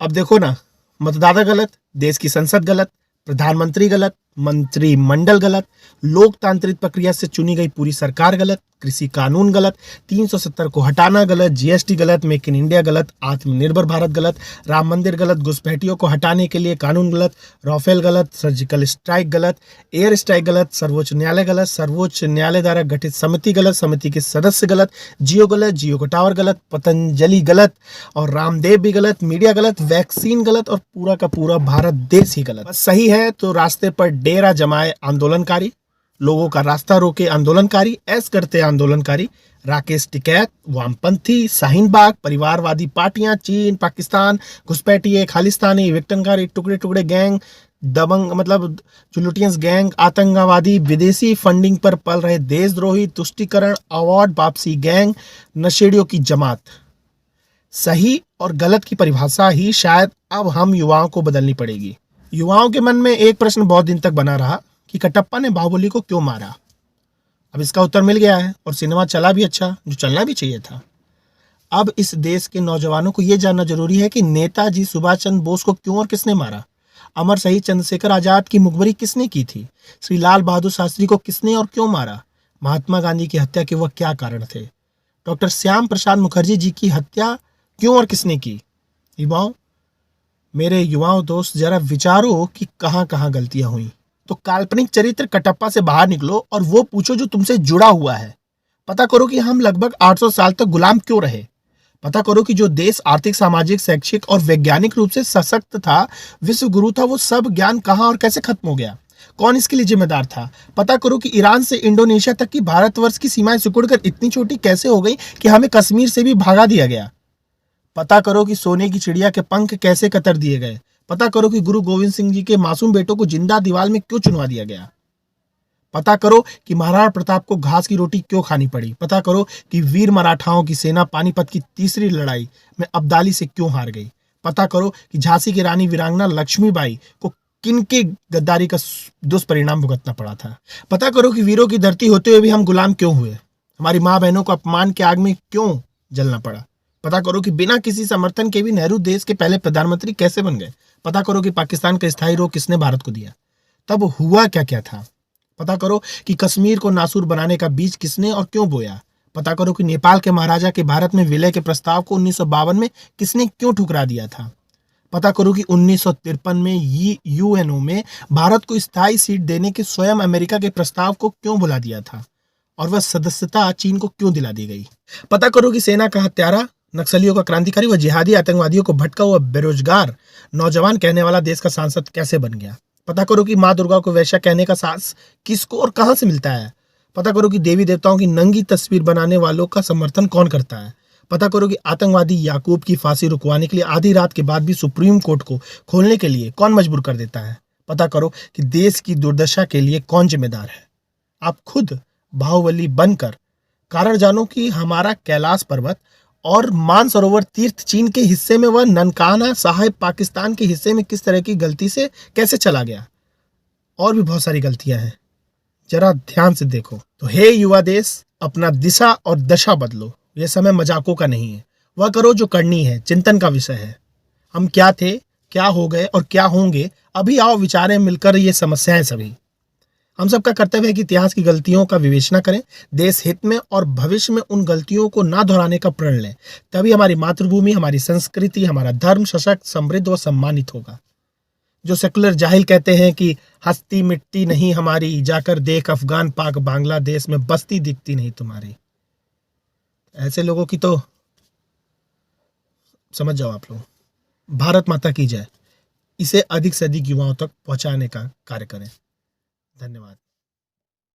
अब देखो ना, मतदाता गलत, देश की संसद गलत, प्रधानमंत्री गलत, मंत्रिमंडल गलत, लोकतांत्रिक प्रक्रिया से चुनी गई पूरी सरकार गलत, कृषि कानून गलत, 370 को हटाना गलत, जीएसटी गलत, मेक इन इंडिया गलत, आत्मनिर्भर भारत गलत, राम मंदिर गलत, घुसपैठियों को हटाने के लिए कानून गलत, राफेल गलत, सर्जिकल स्ट्राइक गलत, एयर स्ट्राइक गलत, सर्वोच्च न्यायालय गलत, सर्वोच्च न्यायालय द्वारा गठित समिति गलत, समिति के सदस्य गलत, जियो गलत, जियो का टावर गलत, पतंजलि गलत और रामदेव भी गलत, मीडिया गलत, वैक्सीन गलत और पूरा का पूरा भारत देश ही गलत। बस सही है तो रास्ते पर डेरा जमाए आंदोलनकारी, लोगों का रास्ता रोके आंदोलनकारी, ऐस करते आंदोलनकारी, राकेश टिकैत, वामपंथी, शाहीन बाग, परिवारवादी पार्टियां, चीन, पाकिस्तान, घुसपैठिए, खालिस्तानी, विघटनकारी, टुकड़े टुकड़े गैंग, दबंग मतलब चुलुटियंस गैंग, आतंकवादी, विदेशी फंडिंग पर पल रहे देशद्रोही, तुष्टीकरण, अवार्ड वापसी गैंग, नशेड़ियों की जमात। सही और गलत की परिभाषा ही शायद अब हम युवाओं को बदलनी पड़ेगी। युवाओं के मन में एक प्रश्न बहुत दिन तक बना रहा कि कटप्पा ने बाहुबली को क्यों मारा। अब इसका उत्तर मिल गया है और सिनेमा चला भी अच्छा, जो चलना भी चाहिए था। अब इस देश के नौजवानों को यह जानना जरूरी है कि नेताजी सुभाष चंद्र बोस को क्यों और किसने मारा, अमर शहीद चंद्रशेखर आजाद की मुखबरी किसने की थी, श्री लाल बहादुर शास्त्री को किसने और क्यों मारा, महात्मा गांधी की हत्या के वह क्या कारण थे, डॉक्टर श्याम प्रसाद मुखर्जी जी की हत्या क्यों और किसने की। युवाओं, मेरे युवाओं दोस्त, जरा विचारो कि कहां कहां गलतियां हुई। तो काल्पनिक चरित्र कटप्पा से बाहर निकलो और वो पूछो जो तुमसे जुड़ा हुआ है। पता करो कि हम लगभग 800 साल तक गुलाम क्यों रहे। पता करो कि जो देश आर्थिक, सामाजिक, शैक्षिक और वैज्ञानिक रूप से सशक्त था, विश्व गुरु था, वो सब ज्ञान कहां और कैसे खत्म हो गया, कौन इसके लिए जिम्मेदार था। पता करो कि ईरान से इंडोनेशिया तक की भारतवर्ष की सीमाएं सिकुड़कर इतनी छोटी कैसे हो गई कि हमें कश्मीर से भी भागा दिया गया। पता करो कि सोने की चिड़िया के पंख कैसे कतर दिए गए। पता करो कि गुरु गोविंद सिंह जी के मासूम बेटों को जिंदा दीवार में क्यों चुनवा दिया गया। पता करो कि महाराणा प्रताप को घास की रोटी क्यों खानी पड़ी। पता करो कि वीर मराठाओं की सेना पानीपत की तीसरी लड़ाई में अब्दाली से क्यों हार गई। पता करो कि झांसी की रानी वीरांगना लक्ष्मीबाई को किनके गद्दारी का दुष्परिणाम भुगतना पड़ा था। पता करो कि वीरों की धरती होते हुए भी हम गुलाम क्यों हुए, हमारी माँ बहनों को अपमान के आग में क्यों जलना पड़ा। पता करो कि बिना किसी समर्थन के भी नेहरू देश के पहले प्रधानमंत्री कैसे बन गए। पता करो कि पाकिस्तान का स्थायी रोक किसने भारत को दिया, तब हुआ क्या क्या था। पता करो कि कश्मीर को नासूर बनाने का बीज किसने और क्यों बोया। पता करो कि नेपाल के महाराजा के भारत में विलय के प्रस्ताव को 1952 में किसने क्यों ठुकरा दिया था। पता करो कि 1953 में यूएनओ में भारत को स्थायी सीट देने के स्वयं अमेरिका के प्रस्ताव को क्यों भुला दिया था और वह सदस्यता चीन को क्यों दिला दी गई। पता करो कि सेना का हत्यारा, नक्सलियों का क्रांतिकारी व जिहादी आतंकवादियों को भटका हुआ बेरोजगार नौजवान कहने वाला देश का सांसद कैसे बन गया। पता करो कि माँ दुर्गा को वैश्या कहने का साहस किसको और कहां से मिलता है। पता करो कि देवी देवताओं की नंगी तस्वीर बनाने वालों का समर्थन कौन करता है। पता करो कि आतंकवादी याकूब की फांसी रुकवाने के लिए आधी रात के बाद भी सुप्रीम कोर्ट को खोलने के लिए कौन मजबूर कर देता है। पता करो कि देश की दुर्दशा के लिए कौन जिम्मेदार है। आप खुद बाहुबली बनकर कारण जानो कि हमारा कैलाश पर्वत और मानसरोवर तीर्थ चीन के हिस्से में वह ननकाना साहिब पाकिस्तान के हिस्से में किस तरह की गलती से कैसे चला गया। और भी बहुत सारी गलतियां हैं, जरा ध्यान से देखो। तो हे युवा देश, अपना दिशा और दशा बदलो। यह समय मजाकों का नहीं है, वह करो जो करनी है, चिंतन का विषय है। हम क्या थे, क्या हो गए और क्या होंगे, अभी आओ विचारें मिलकर ये समस्याएं सभी। हम सबका कर्तव्य है कि इतिहास की गलतियों का विवेचना करें, देश हित में और भविष्य में उन गलतियों को ना दोहराने का प्रण लें। तभी हमारी मातृभूमि, हमारी संस्कृति, हमारा धर्म सशक्त, समृद्ध व सम्मानित होगा। जो सेकुलर जाहिल कहते हैं कि हस्ती मिट्टी नहीं हमारी, जाकर देख अफगान पाक बांग्लादेश में बस्ती दिखती नहीं तुम्हारी, ऐसे लोगों की तो समझ जाओ आप लोग। भारत माता की जय। इसे अधिक से अधिक युवाओं तक पहुंचाने का कार्य करें। धन्यवाद।